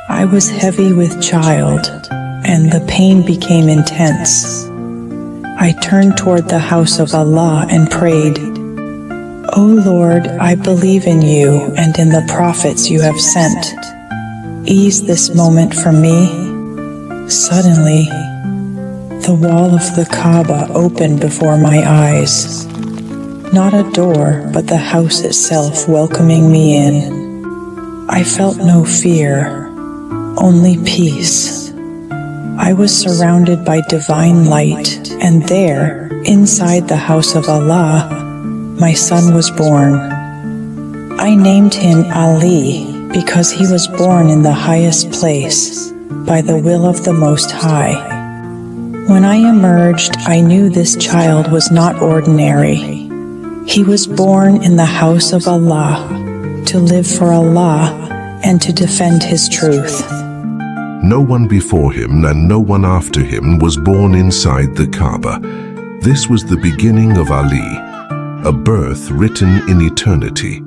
I was heavy with child, and the pain became intense. I turned toward the house of Allah and prayed, "O Lord, I believe in you and in the prophets you have sent. Ease this moment for me." Suddenly, the wall of the Kaaba opened before my eyes. Not a door, but the house itself welcoming me in. I felt no fear, only peace. I was surrounded by divine light, and there, inside the house of Allah, my son was born. I named him Ali because he was born in the highest place, by the will of the Most High. When I emerged, I knew this child was not ordinary. He was born in the house of Allah, to live for Allah and to defend His truth. No one before him and no one after him was born inside the Kaaba. This was the beginning of Ali, a birth written in eternity.